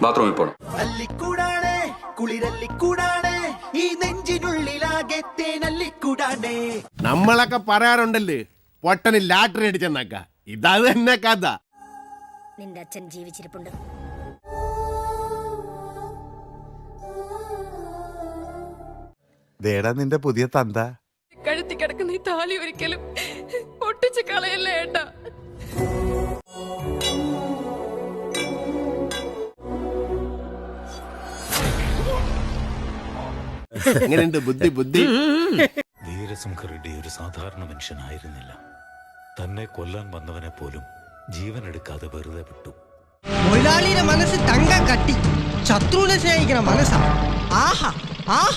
ബാത്റൂമിൽ പോകണം. നമ്മളൊക്കെ പറയാറുണ്ടല്ലേ പൊട്ടന് ലാട്ടറി അടിച്ചെന്നക്ക. ഇതാ തന്നെ കഥ. നിന്റെ അച്ഛൻ ജീവിച്ചിരിപ്പുണ്ട്. ദേടാ നിന്റെ പുതിയ തന്ത. കഴുത്തി കിടക്കുന്ന ഈ താലി ഒരിക്കലും പൊട്ടിച്ച് കളയല്ലേ ഏട്ടാ. എങ്ങനെയുണ്ട് ബുദ്ധി ബുദ്ധി? വീരസിംഹ റെഡ്ഡി ഒരു സാധാരണ മനുഷ്യനായിരുന്നില്ല. തന്നെ കൊല്ലാൻ വന്നവനെ പോലും ജീവനെടുക്കാതെ വെറുതെ വിട്ടു. മൊയിലാളിയുടെ മനസ്സ് തങ്ക കട്ടി, ശത്രുവിനെ സ്നേഹിക്കണ മനസ്സാ. ആഹാ ആഹാ.